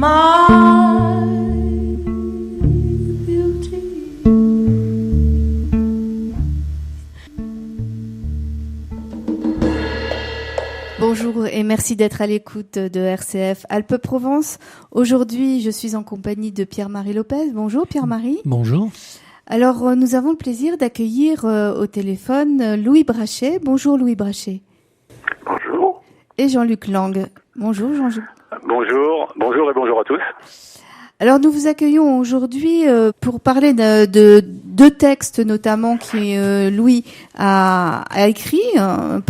my beauty. Bonjour et merci d'être à l'écoute de RCF Alpes-Provence. Aujourd'hui, je suis en compagnie de Pierre-Marie Lopez. Bonjour Pierre-Marie. Bonjour. Alors, nous avons le plaisir d'accueillir au téléphone Louis Brachet. Bonjour Louis Brachet. Bonjour. Et Jean-Luc Lang. Bonjour Jean-Luc. Bonjour et bonjour à tous. Alors nous vous accueillons aujourd'hui pour parler de deux textes notamment que Louis a écrit, un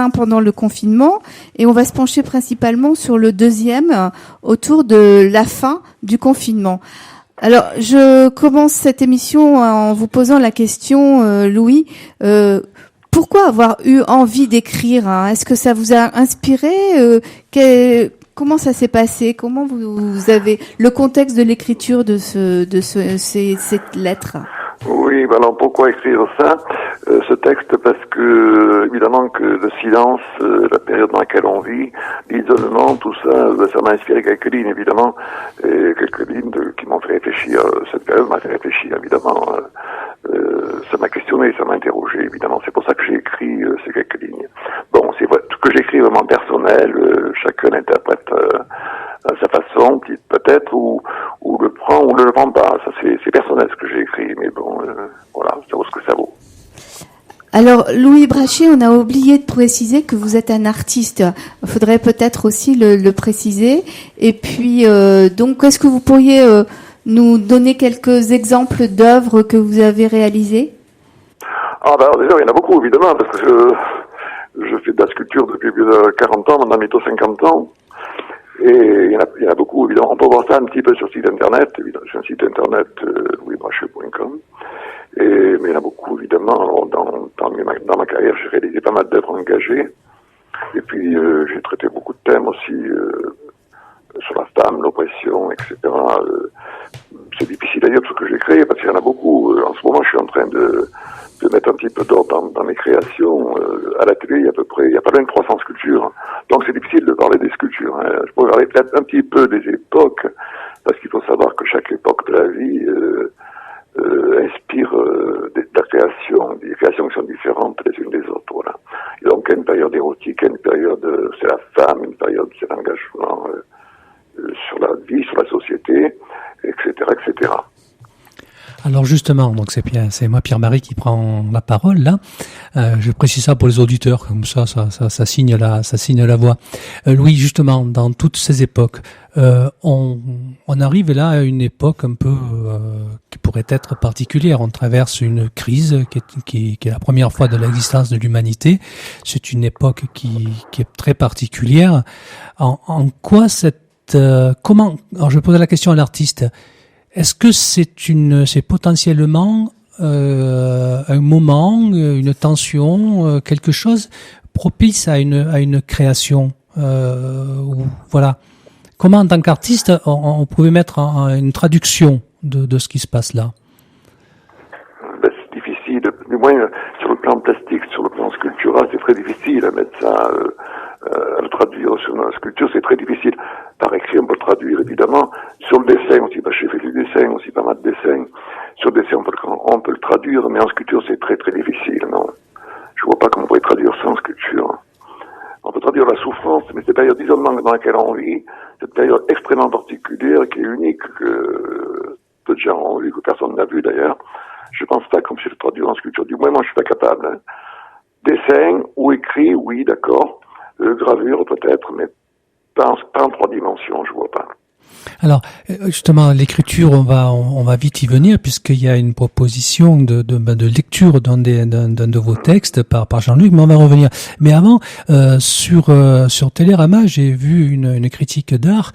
pendant le confinement et on va se pencher principalement sur le deuxième autour de la fin du confinement. Alors je commence cette émission en vous posant la question, Louis, pourquoi avoir eu envie d'écrire, hein? Est-ce que ça vous a inspiré Comment ça s'est passé? Comment vous avez le contexte de l'écriture de cette lettre? Oui, alors pourquoi écrire ça, ce texte? Parce que évidemment que le silence, la période dans laquelle on vit, l'isolement, tout ça, ça m'a inspiré quelques lignes évidemment, et quelques lignes qui m'ont fait réfléchir. Cette période m'a fait réfléchir évidemment. Ça m'a questionné, ça m'a interrogé évidemment. C'est pour ça que j'ai écrit ces quelques lignes. Bon, c'est vrai, tout ce que j'écris est vraiment personnel. Chacun l'interprète à sa façon, peut-être, ou le prend ou ne le prend pas. Ça, c'est personnel ce que j'ai écrit, mais bon, voilà, ça vaut ce que ça vaut. Alors, Louis Brachet, on a oublié de préciser que vous êtes un artiste. Il faudrait peut-être aussi le préciser. Et puis, donc, est-ce que vous pourriez nous donner quelques exemples d'œuvres que vous avez réalisées? Ah, ben, alors, déjà, il y en a beaucoup, évidemment, parce que je fais de la sculpture depuis plus de 40 ans, maintenant bientôt 50 ans. Et il y en a beaucoup, évidemment. On peut voir ça un petit peu sur le site internet. J'ai un site internet, louisbrachet.com. Mais il y en a beaucoup, évidemment. Alors, dans ma carrière, j'ai réalisé pas mal d'œuvres engagées. Et puis, j'ai traité beaucoup de thèmes aussi, sur la femme, l'oppression, etc. C'est difficile à dire tout ce que j'ai créé, parce qu'il y en a beaucoup. En ce moment, je suis en train de mettre un petit peu d'ordre dans mes créations. À l'atelier, il y a pas loin de 300 sculptures. Donc c'est difficile de parler des sculptures. Hein. Je pourrais parler peut-être un petit peu des époques, parce qu'il faut savoir que chaque époque de la vie inspire de la création, des créations qui sont différentes les unes des autres. Voilà. Et donc il y a une période érotique, il y a une période c'est la femme, une période c'est l'engagement sur la vie, sur la société, etc., etc. Alors justement, donc c'est moi Pierre-Marie qui prend la parole là. Je précise ça pour les auditeurs, comme ça signe la voix. Louis, justement, dans toutes ces époques, on arrive là à une époque un peu qui pourrait être particulière. On traverse une crise qui est la première fois de l'existence de l'humanité. C'est une époque qui est très particulière. En quoi comment? Alors je posais la question à l'artiste. Est-ce que c'est potentiellement un moment, une tension, quelque chose propice à une création, voilà. Comment, en tant qu'artiste, on pouvait mettre une traduction de ce qui se passe là? Ben, c'est difficile. Du moins, sur le plan plastique, sur le plan sculptural, c'est très difficile à mettre ça, à le traduire sur une sculpture, c'est très difficile. Par écrit, on peut le traduire, évidemment. Sur le dessin aussi, j'ai fait du dessin aussi, pas mal de dessins. Sur le dessin, on peut le traduire, mais en sculpture, c'est très très difficile, non. Je vois pas comment on pourrait traduire ça en sculpture. On peut traduire la souffrance, mais cette période d'isolement dans laquelle on vit, cette période extrêmement particulière, qui est unique, que peu de gens ont vu, que personne n'a vu d'ailleurs. Je pense pas comme si je le traduire en sculpture. Du moins, moi, je suis pas capable. Hein. Dessin ou écrit, oui, d'accord. Gravure, peut-être, mais pas en 3 dimensions, je vois pas. Alors, justement, l'écriture, on va vite y venir, puisqu'il y a une proposition de lecture d'un de vos textes par Jean-Luc, mais on va revenir. Mais avant, sur Télérama, j'ai vu une critique d'art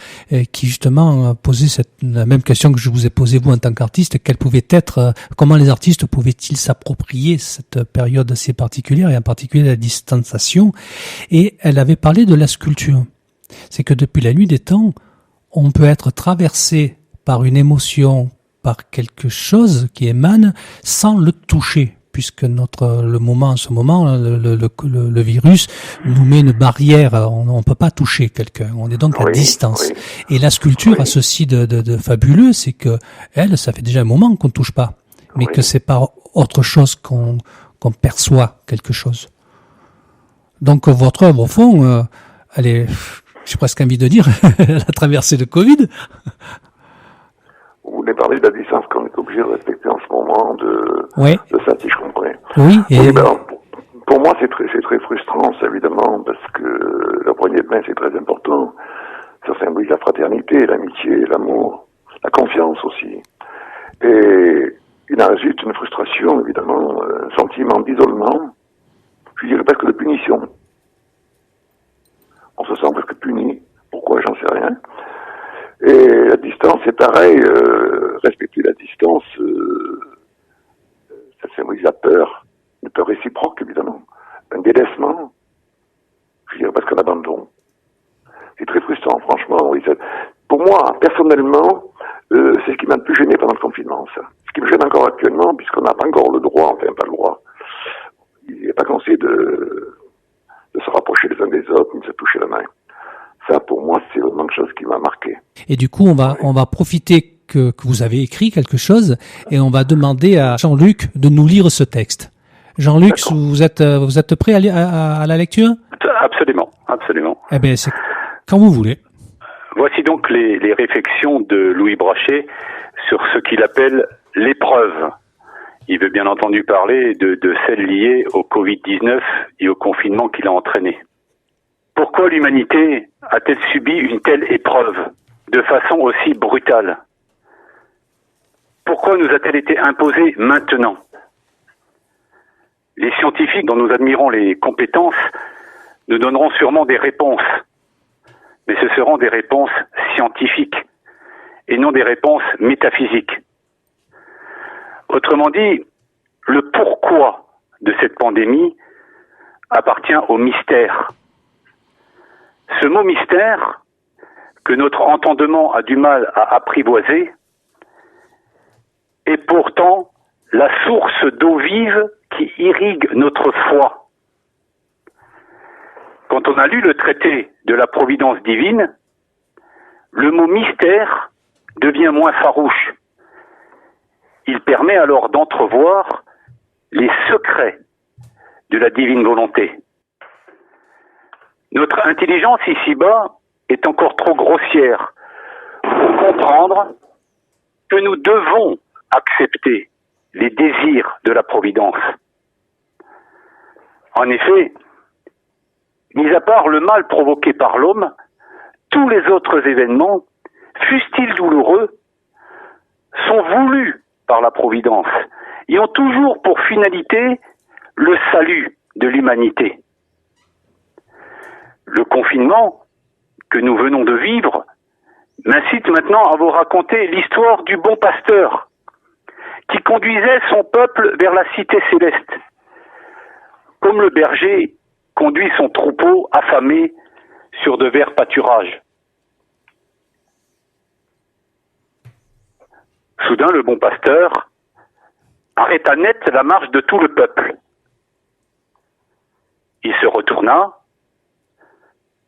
qui justement a posé la même question que je vous ai posée vous en tant qu'artiste, comment les artistes pouvaient-ils s'approprier cette période assez particulière, et en particulier la distanciation, et elle avait parlé de la sculpture. C'est que depuis la nuit des temps, on peut être traversé par une émotion, par quelque chose qui émane, sans le toucher. puisque le moment, en ce moment, le virus nous met une barrière. On peut pas toucher quelqu'un. On est donc à distance. Oui. Et la sculpture a ceci de fabuleux, c'est que ça fait déjà un moment qu'on touche pas, mais que c'est par autre chose qu'on perçoit quelque chose. Donc votre œuvre, au fond, j'ai presque envie de dire, elle a traversé le Covid. Vous voulez parler de la distance qu'on est obligé de respecter en ce moment de ça, si je comprends. Oui. Pour moi, c'est très frustrant, ça, évidemment, parce que la poignée de main, c'est très important. Ça symbolise la fraternité, l'amitié, l'amour, la confiance aussi. Et il en résulte une frustration, évidemment, un sentiment d'isolement, je dirais presque de punition. On se sent presque puni. Pourquoi, j'en sais rien. Et la distance, c'est pareil. Respecter la distance, ça symbolise la peur. Une peur réciproque, évidemment. Un délaissement. Je dirais presque un abandon. C'est très frustrant, franchement. Oui, pour moi, personnellement, c'est ce qui m'a le plus gêné pendant le confinement, ça. Ce qui me gêne encore actuellement, puisqu'on n'a pas encore le droit, enfin pas le droit. Il n'est pas conseillé de se rapprocher les uns des autres, ni de se toucher la main. Ça, pour moi, c'est vraiment quelque chose qui m'a marqué. Et du coup, on va profiter que vous avez écrit quelque chose et on va demander à Jean-Luc de nous lire ce texte. Jean-Luc, vous êtes prêt à la lecture? Absolument. Eh bien, c'est quand vous voulez. Voici donc les réflexions de Louis Brachet sur ce qu'il appelle l'épreuve. Il veut bien entendu parler de celle liée au Covid-19 et au confinement qu'il a entraîné. Pourquoi l'humanité a-t-elle subi une telle épreuve de façon aussi brutale? Pourquoi nous a-t-elle été imposée maintenant? Les scientifiques dont nous admirons les compétences nous donneront sûrement des réponses, mais ce seront des réponses scientifiques et non des réponses métaphysiques. Autrement dit, le pourquoi de cette pandémie appartient au mystère. Ce mot mystère, que notre entendement a du mal à apprivoiser, est pourtant la source d'eau vive qui irrigue notre foi. Quand on a lu le traité de la providence divine, le mot mystère devient moins farouche. Il permet alors d'entrevoir les secrets de la divine volonté. Notre intelligence ici-bas est encore trop grossière pour comprendre que nous devons accepter les désirs de la providence. En effet, mis à part le mal provoqué par l'homme, tous les autres événements, fussent-ils douloureux, sont voulus par la providence et ont toujours pour finalité le salut de l'humanité. Le confinement que nous venons de vivre m'incite maintenant à vous raconter l'histoire du bon pasteur qui conduisait son peuple vers la cité céleste, comme le berger conduit son troupeau affamé sur de verts pâturages. Soudain, le bon pasteur arrêta net la marche de tout le peuple. Il se retourna,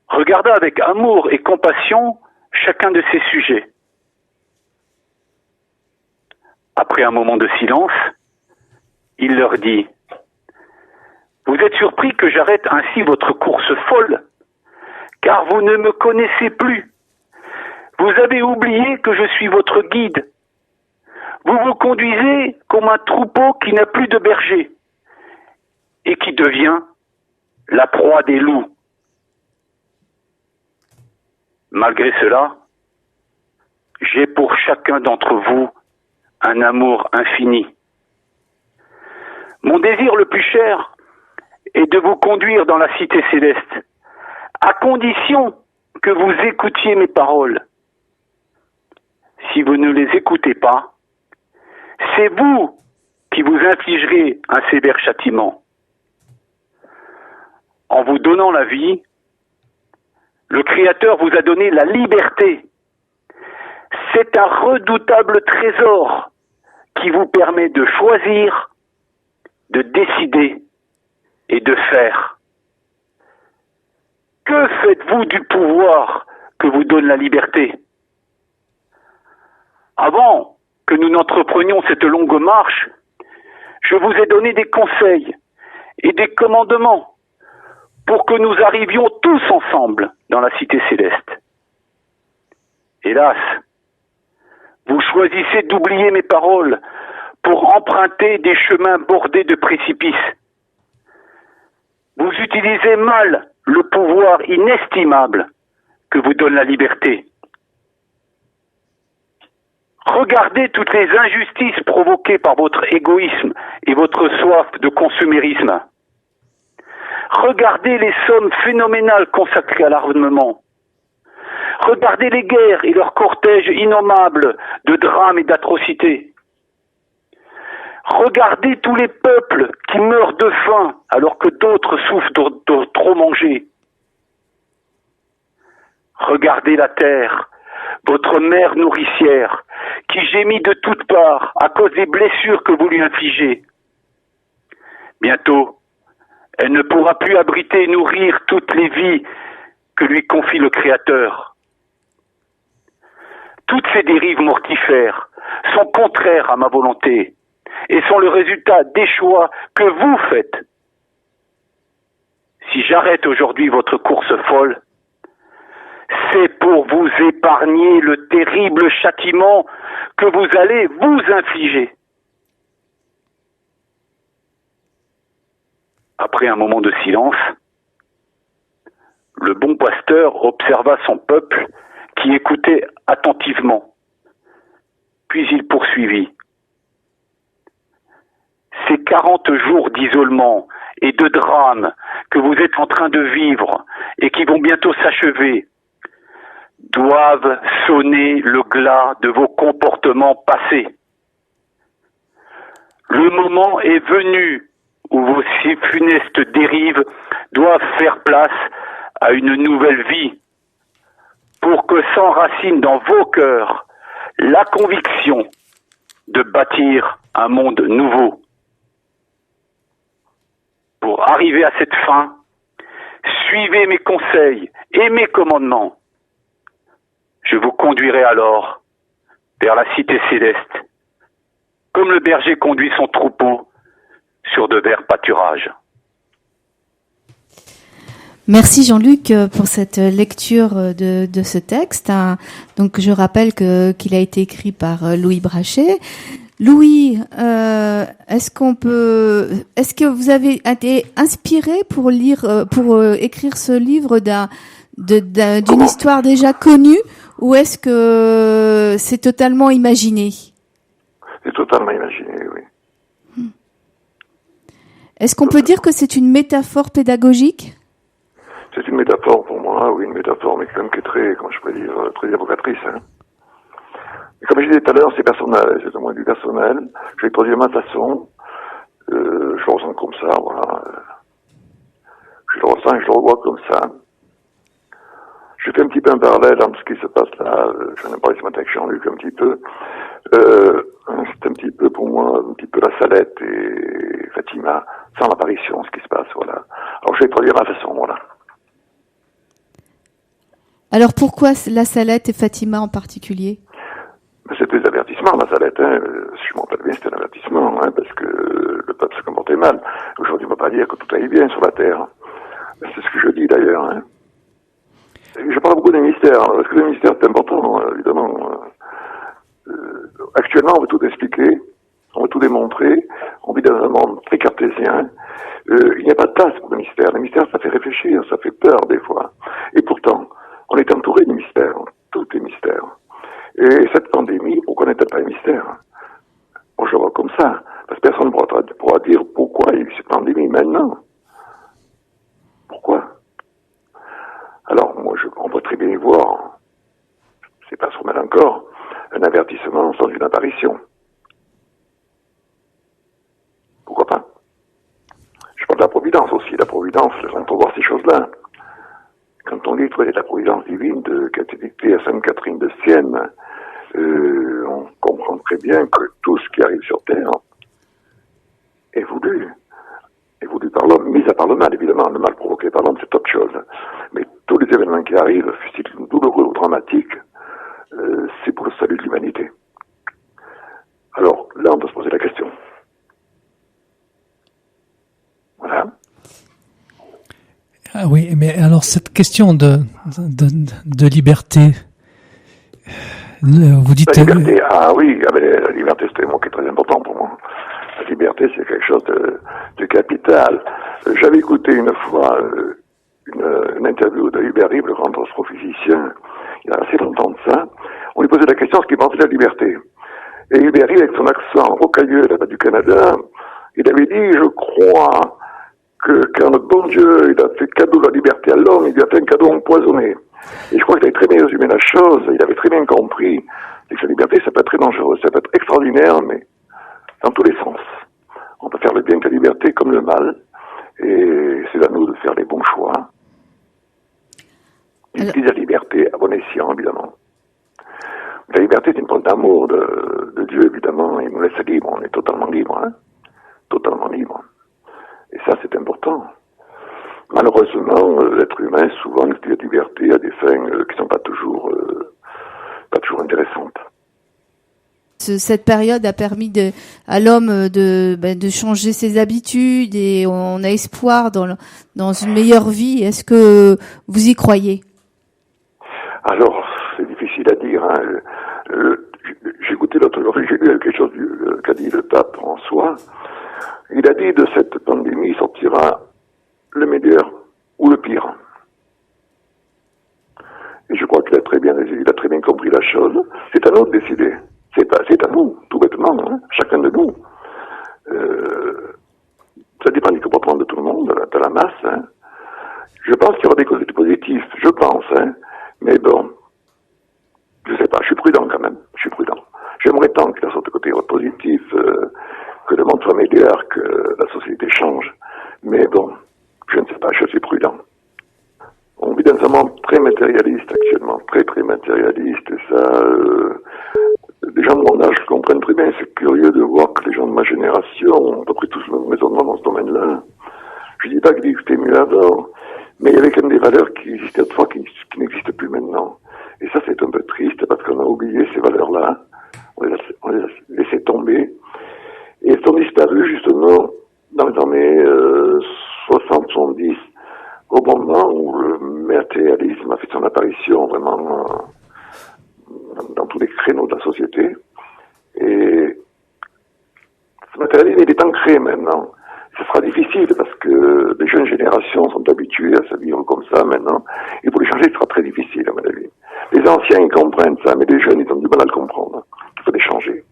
regarda avec amour et compassion chacun de ses sujets. Après un moment de silence, il leur dit : « Vous êtes surpris que j'arrête ainsi votre course folle, car vous ne me connaissez plus. Vous avez oublié que je suis votre guide. Vous vous conduisez comme un troupeau qui n'a plus de berger et qui devient la proie des loups. Malgré cela, j'ai pour chacun d'entre vous un amour infini. Mon désir le plus cher est de vous conduire dans la cité céleste, à condition que vous écoutiez mes paroles. Si vous ne les écoutez pas, c'est vous qui vous infligerez un sévère châtiment. En vous donnant la vie, le Créateur vous a donné la liberté. C'est un redoutable trésor qui vous permet de choisir de décider et de faire. Que faites-vous du pouvoir que vous donne la liberté? Avant que nous n'entreprenions cette longue marche, je vous ai donné des conseils et des commandements pour que nous arrivions tous ensemble dans la cité céleste. Hélas, vous choisissez d'oublier mes paroles pour emprunter des chemins bordés de précipices. Vous utilisez mal le pouvoir inestimable que vous donne la liberté. Regardez toutes les injustices provoquées par votre égoïsme et votre soif de consumérisme. Regardez les sommes phénoménales consacrées à l'armement. Regardez les guerres et leurs cortèges innommables de drames et d'atrocités. Regardez tous les peuples qui meurent de faim alors que d'autres souffrent de trop manger. Regardez la terre, votre mère nourricière, qui gémit de toutes parts à cause des blessures que vous lui infligez. Bientôt, elle ne pourra plus abriter et nourrir toutes les vies que lui confie le Créateur. Toutes ces dérives mortifères sont contraires à ma volonté et sont le résultat des choix que vous faites. Si j'arrête aujourd'hui votre course folle, c'est pour vous épargner le terrible châtiment que vous allez vous infliger. Après un moment de silence, le bon pasteur observa son peuple qui écoutait attentivement. Puis il poursuivit. Ces 40 jours d'isolement et de drame que vous êtes en train de vivre et qui vont bientôt s'achever doivent sonner le glas de vos comportements passés. Le moment est venu où vos si funestes dérives doivent faire place à une nouvelle vie pour que s'enracine dans vos cœurs la conviction de bâtir un monde nouveau. Pour arriver à cette fin, suivez mes conseils et mes commandements. Je vous conduirai alors vers la cité céleste, comme le berger conduit son troupeau sur de verts pâturages. Merci Jean-Luc pour cette lecture de ce texte. Donc je rappelle qu'il a été écrit par Louis Brachet. Louis, est-ce que vous avez été inspiré pour écrire ce livre d'une histoire déjà connue, ou est-ce que c'est totalement imaginé? C'est totalement imaginé, oui. Est-ce qu'on peut dire que c'est une métaphore pédagogique? C'est une métaphore pour moi, oui, une métaphore, mais quand même qui est très, comment je peux dire, très évocatrice. Hein. Et comme je disais tout à l'heure, c'est personnel, c'est au moins du personnel. Je vais produire ma façon. Je le ressens comme ça, voilà. Je le ressens et je le revois comme ça. Je fais un petit peu un parallèle entre ce qui se passe là. J'en ai parlé ce matin avec Jean-Luc un petit peu. C'est un petit peu pour moi, un petit peu la Salette et Fatima, sans l'apparition, ce qui se passe, voilà. Alors je vais produire ma façon, voilà. Alors pourquoi la Salette et Fatima en particulier? C'était des avertissements, la Salette, hein. Si je m'en rappelle bien, c'était un avertissement, hein, parce que le peuple se comportait mal. Aujourd'hui, on ne peut pas dire que tout allait bien sur la Terre. C'est ce que je dis d'ailleurs, hein. Je parle beaucoup des mystères, hein, parce que le mystère c'est important, évidemment. Actuellement, on veut tout expliquer, on veut tout démontrer, on vit dans un monde très cartésien. Il n'y a pas de place pour le mystère. Le mystère, ça fait réfléchir, ça fait peur des fois. Et pourtant, on est entouré de mystères, tout est mystère. Et cette pandémie, pourquoi n'est-elle pas un mystère? Moi, je le vois comme ça, parce que personne ne pourra dire pourquoi il y a eu cette pandémie maintenant. Pourquoi? Alors, moi, on peut très bien y voir, c'est pas trop mal encore, un avertissement sans une apparition. Pourquoi pas? Je parle de la providence aussi. La providence, on peut voir ces choses-là. Quand on lit la providence divine qui a été dictée à Sainte Catherine de Sienne, on comprend très bien que tout ce qui arrive sur Terre est voulu. évidemment, le mal provoqué par l'homme, c'est autre chose. Mais tous les événements qui arrivent, fût-ils douloureux ou dramatiques, c'est pour le salut de l'humanité. Alors, là, on doit se poser la question. Voilà. Ah oui, mais alors cette question de liberté, vous dites... La liberté, la liberté, c'était un mot qui est très important pour moi. La liberté, c'est quelque chose de capital. J'avais écouté une fois une interview de Hubert Reeves, le grand astrophysicien, il y a assez longtemps de ça. On lui posait la question ce qu'il pensait de la liberté. Et Hubert Reeves, avec son accent rocailleux là-bas du Canada, il avait dit, je crois que quand notre bon Dieu il a fait cadeau de la liberté à l'homme, il lui a fait un cadeau empoisonné. Et je crois qu'il avait très bien résumé la chose, il avait très bien compris que la liberté, ça peut être très dangereux, ça peut être extraordinaire, mais dans tous les sens. On peut faire le bien que la liberté comme le mal, et c'est à nous de faire les bons choix. Et la liberté à bon escient, évidemment. La liberté, c'est une preuve d'amour de Dieu, évidemment, il nous laisse libre, on est totalement libre, hein, totalement libre. Et ça, c'est important. Malheureusement, l'être humain, souvent, utilise la liberté à des fins qui sont pas toujours intéressantes. Cette période a permis à l'homme de changer ses habitudes et on a espoir dans une meilleure vie. Est-ce que vous y croyez? Alors, c'est difficile à dire. Hein. J'ai écouté l'autre jour, j'ai lu quelque chose qu'a dit le pape François. Il a dit de cette pandémie sortira le meilleur ou le pire. Et je crois qu'il a très bien compris la chose. C'est à nous de décider. C'est à nous, tout bêtement, hein, chacun de nous. Ça dépend du comportement de tout le monde, de la masse. Hein. Je pense qu'il y aura des côtés positifs, je pense. Hein. Mais bon, je sais pas, je suis prudent quand même, J'aimerais tant qu'il y ait ce côté positif, que le monde soit meilleur, que la société change. Mais bon, je ne sais pas, je suis prudent. On vit dans un monde très matérialiste actuellement, très matérialiste, et ça, les gens de mon âge le comprennent très bien. C'est curieux de voir que les gens de ma génération ont à peu près tous le même raisonnement dans ce domaine-là. Je dis pas que c'était mieux avant, mais il y avait quand même des valeurs qui existaient autrefois qui n'existent plus maintenant. Et ça, c'est un peu triste parce qu'on a oublié ces valeurs-là. On les a laissées tomber. Et elles ont disparu justement dans les années 60-70, au moment où le matérialisme a fait son apparition vraiment dans tous les créneaux de la société. Et ce matérialisme, il est ancré maintenant. Ce sera difficile parce que les jeunes générations sont habituées à se vivre comme ça maintenant. Et pour les changer, ce sera très difficile, à mon avis. Les anciens, ils comprennent ça, mais les jeunes, ils ont du mal à le comprendre. Il faut les changer.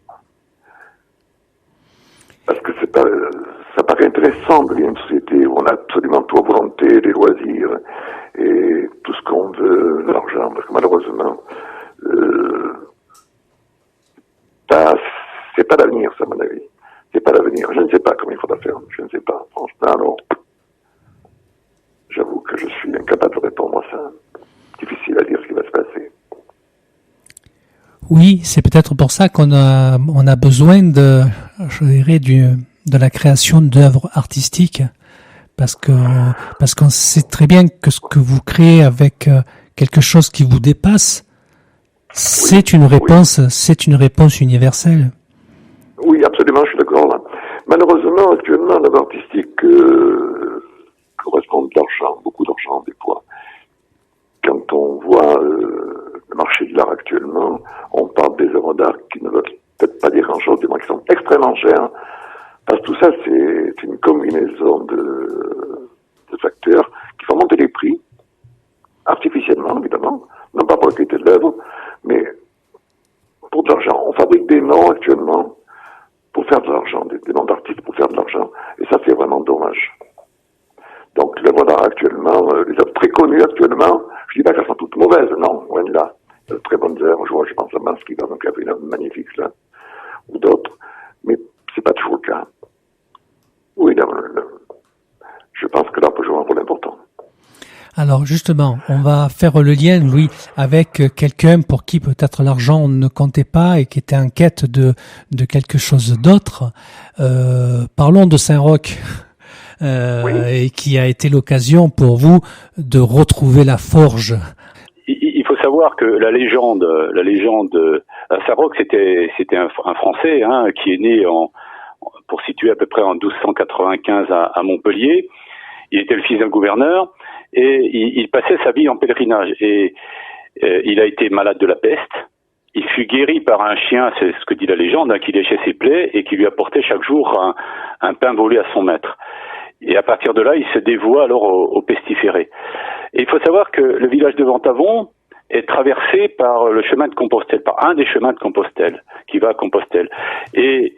Parce que ça paraît intéressant de vivre une société où on a absolument tout à volonté, des loisirs, et tout ce qu'on veut, l'argent, parce que malheureusement, c'est pas l'avenir, ça, à mon avis. C'est pas l'avenir. Je ne sais pas comment il faudra faire. Je ne sais pas. Franchement, alors, j'avoue que je suis incapable de répondre à ça. Difficile à dire ce qui va se passer. Oui, c'est peut-être pour ça qu'on a besoin de la création d'œuvres artistiques, parce qu'on sait très bien que ce que vous créez avec quelque chose qui vous dépasse, c'est une réponse universelle. Oui, absolument, je suis d'accord là. Malheureusement, actuellement, l'œuvre artistique correspond à de l'argent, beaucoup d'argent des fois. Quand on voit le marché de l'art actuellement, on parle des œuvres d'art qui ne veulent peut-être pas dire grand-chose, des moins qui sont extrêmement chers, parce que tout ça, c'est une combinaison de facteurs qui font monter les prix, artificiellement, évidemment, non pas pour la qualité de l'œuvre, mais pour de l'argent. On fabrique des noms actuellement pour faire de l'argent, des noms d'artistes pour faire de l'argent, et ça, c'est vraiment dommage. Donc, l'œuvre d'art actuellement, les œuvres très connues actuellement, je dis pas qu'elles sont toutes mauvaises, non, loin de là. Il y a de très bonnes œuvres, je pense à Mans qui va donc avoir une œuvre magnifique là, ou d'autres, mais c'est pas toujours le cas. Oui, je pense que là, on peut jouer un rôle important. Alors justement, on va faire le lien, Louis, avec quelqu'un pour qui peut-être l'argent ne comptait pas et qui était en quête de quelque chose d'autre. Parlons de Saint-Roch. et qui a été l'occasion pour vous de retrouver la forge. Il faut savoir que la légende Saint-Roch, c'était un Français qui est né pour situer à peu près en 1295 à Montpellier. Il était le fils d'un gouverneur et il passait sa vie en pèlerinage. Et il a été malade de la peste. Il fut guéri par un chien, c'est ce que dit la légende, qui léchait ses plaies et qui lui apportait chaque jour un pain volé à son maître. Et à partir de là, il se dévoua alors au pestiféré. Et il faut savoir que le village de Ventavon est traversé par le chemin de Compostelle, par un des chemins de Compostelle, qui va à Compostelle. Et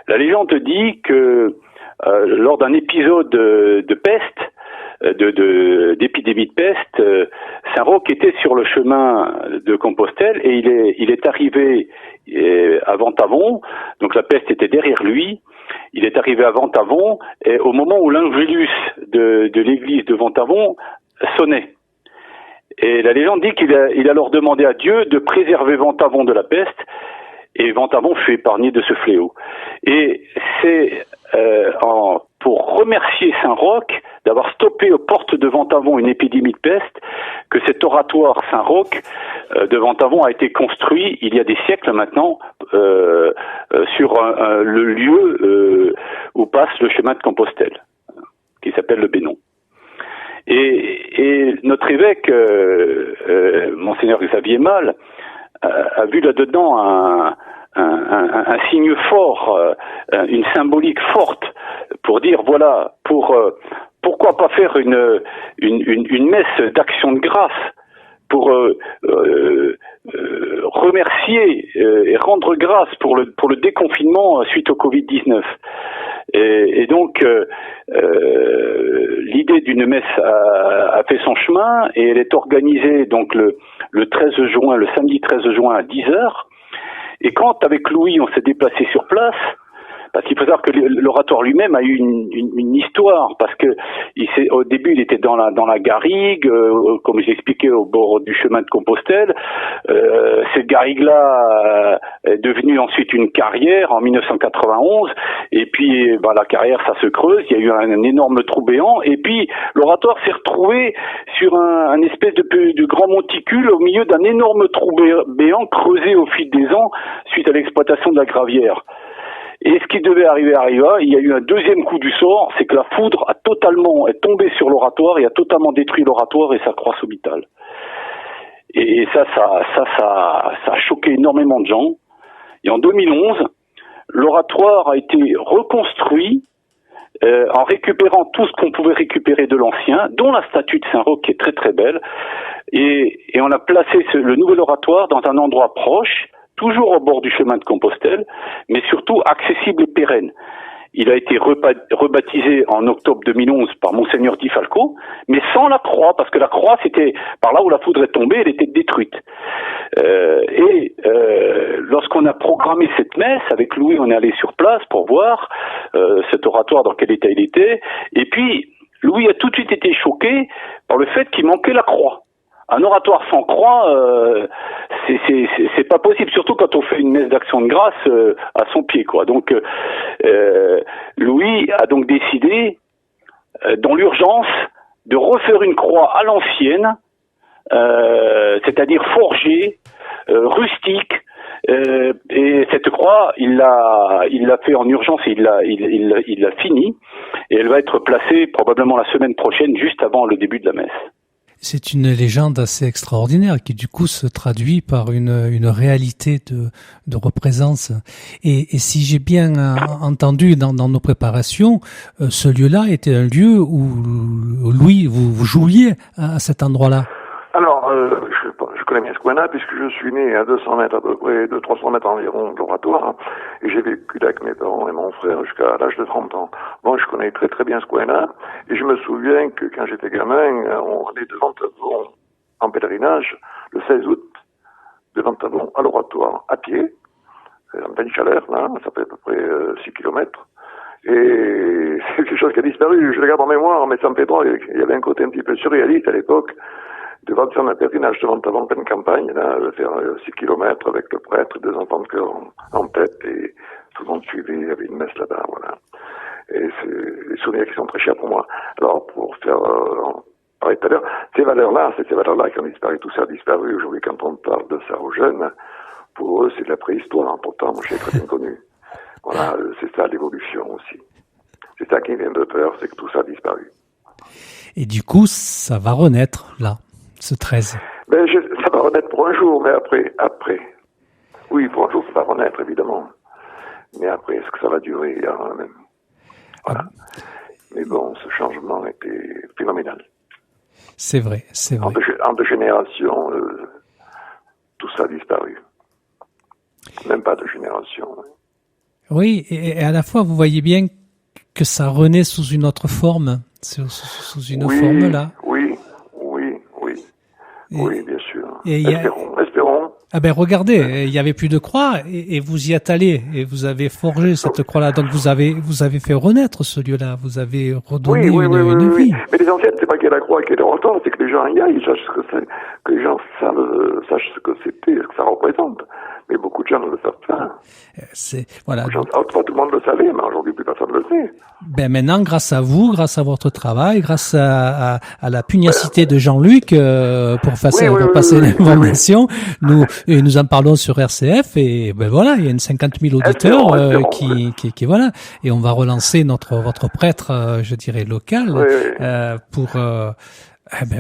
la légende dit que lors d'un épisode de peste, d'épidémie de peste, Saint-Roch était sur le chemin de Compostelle et il est arrivé à Ventavon, donc la peste était derrière lui. Il est arrivé à Ventavon et au moment où l'angelus de l'église de Ventavon sonnait. Et la légende dit qu'il a alors demandé à Dieu de préserver Ventavon de la peste, et Ventavon fut épargné de ce fléau. Et c'est pour remercier Saint-Roch d'avoir stoppé aux portes de Ventavon une épidémie de peste que cet oratoire Saint-Roch de Ventavon a été construit il y a des siècles maintenant sur le lieu où passe le chemin de Compostelle, qui s'appelle le Bénon. Et notre évêque, Monseigneur Xavier Mal, a vu là-dedans un signe fort, une symbolique forte pour dire voilà, pourquoi pas faire une messe d'action de grâce pour remercier et rendre grâce pour le déconfinement suite au Covid-19. Et donc l'idée d'une messe a fait son chemin et elle est organisée donc le 13 juin, le samedi 13 juin à 10h. Et quand avec Louis on s'est déplacé sur place, parce qu'il faut savoir que l'oratoire lui-même a eu une histoire, parce que au début il était dans la garrigue, comme j'ai expliqué au bord du chemin de Compostelle. Cette garrigue-là est devenue ensuite une carrière en 1991, et puis la carrière ça se creuse, il y a eu un énorme trou béant, et puis l'oratoire s'est retrouvé sur un espèce de grand monticule au milieu d'un énorme trou béant creusé au fil des ans suite à l'exploitation de la gravière. Et ce qui devait arriva, il y a eu un deuxième coup du sort, c'est que la foudre est tombée sur l'oratoire et a totalement détruit l'oratoire et sa croix somitale. Et ça a choqué énormément de gens. Et en 2011, l'oratoire a été reconstruit en récupérant tout ce qu'on pouvait récupérer de l'ancien, dont la statue de Saint-Roch qui est très très belle. Et on a placé le nouvel oratoire dans un endroit proche, toujours au bord du chemin de Compostelle, mais surtout accessible et pérenne. Il a été rebaptisé en octobre 2011 par Monseigneur Di Falco, mais sans la croix, parce que la croix, c'était par là où la foudre est tombée, elle était détruite. Lorsqu'on a programmé cette messe, avec Louis, on est allé sur place pour voir cet oratoire dans quel état il était, et puis Louis a tout de suite été choqué par le fait qu'il manquait la croix. Un oratoire sans croix, c'est pas possible, surtout quand on fait une messe d'action de grâce à son pied, quoi. Donc, Louis a donc décidé, dans l'urgence, de refaire une croix à l'ancienne, c'est-à-dire forgée, rustique. Et cette croix, il l'a fait en urgence et il l'a fini. Et elle va être placée probablement la semaine prochaine, juste avant le début de la messe. C'est une légende assez extraordinaire qui du coup se traduit par une réalité de représence. Et si j'ai bien entendu dans nos préparations, ce lieu-là était un lieu où Louis, vous jouiez à cet endroit-là. Alors, je connais bien Squena puisque je suis né à 200 mètres à peu près, 200-300 mètres environ de l'oratoire, et j'ai vécu là avec mes parents et mon frère jusqu'à l'âge de 30 ans. Bon, je connais très très bien Squena, et je me souviens que quand j'étais gamin, on allait de Ventavon en pèlerinage le 16 août, de Ventavon à l'oratoire à pied, en pleine chaleur, là, ça fait à peu près 6 kilomètres. Et c'est quelque chose qui a disparu, je le garde en mémoire, mais ça me fait drôle, il y avait un côté un petit peu surréaliste à l'époque, de faire un pèlerinage de Ventavon en pleine campagne, là, de faire 6 kilomètres avec le prêtre, 2 enfants de chœur en tête, et tout le monde suivait, il y avait une messe là-bas, voilà. Et c'est des souvenirs qui sont très chers pour moi. Alors, pour faire, parler tout à l'heure, ces valeurs-là qui ont disparu, tout ça a disparu. Aujourd'hui, quand on parle de ça aux jeunes, pour eux, c'est de la préhistoire. Pourtant, moi, je l'ai très bien connu. Voilà, c'est ça l'évolution aussi. C'est ça qui me vient de peur, c'est que tout ça a disparu. Et du coup, ça va renaître, là, ce 13. Ben, ça va renaître pour un jour, mais après. Oui, pour un jour, ça va renaître, évidemment. Mais après, est-ce que ça va durer même? Voilà. Mais bon, ce changement était phénoménal. C'est vrai. En deux générations, tout ça a disparu. Même pas de génération. Oui, et à la fois, vous voyez bien que ça renaît sous une autre forme, sous une forme là. Oui, bien sûr. Espérons. Ah ben regardez, il y avait plus de croix et vous y êtes allé et vous avez forgé cette croix-là. Donc vous avez fait renaître ce lieu-là. Vous avez redonné une vie. Mais l'essentiel, c'est pas qu'il y ait la croix qui est important, c'est que les gens y aillent, sachent ce que c'est, que les gens sachent ce que c'était, ce que ça représente. Mais beaucoup de gens ne le savent pas. Voilà. Autrefois, tout le monde le savait, mais aujourd'hui, plus personne ne le sait. Ben maintenant, grâce à vous, grâce à votre travail, grâce à la pugnacité de Jean-Luc pour passer l'information, nous en parlons sur RCF et ben voilà, il y a une 50 000 auditeurs qui voilà, et on va relancer votre prêtre, je dirais local, pour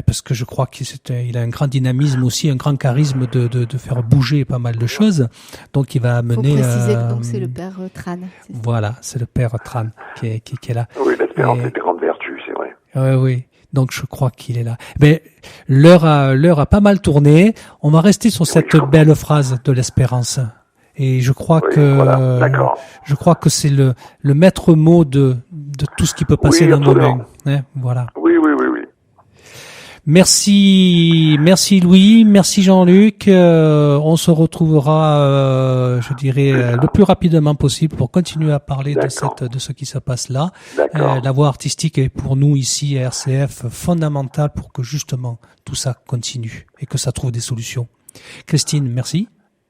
parce que je crois qu'il a un grand dynamisme aussi, un grand charisme de faire bouger pas mal de choses. Donc il va amener. Faut préciser que donc c'est le père Tran. Voilà, c'est le père Tran qui est là. Oui, l'espérance est des grandes vertus, c'est vrai. Oui. Donc je crois qu'il est là. Mais l'heure a pas mal tourné. On va rester sur cette belle phrase de l'espérance. Et je crois je crois que c'est le maître mot de tout ce qui peut passer dans nos mains. Voilà. Oui. Merci Louis, merci Jean-Luc. On se retrouvera, je dirais, le plus rapidement possible pour continuer à parler de ce qui se passe là. La voie artistique est pour nous ici à RCF fondamentale pour que justement tout ça continue et que ça trouve des solutions. Christine, merci.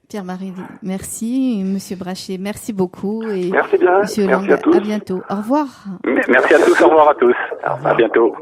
Pierre-Marie, merci. Monsieur Brachet, merci beaucoup. Et merci bien. Monsieur Merci Lang, à tous. à bientôt. Au revoir. Merci à tous. Au revoir à tous. À bientôt.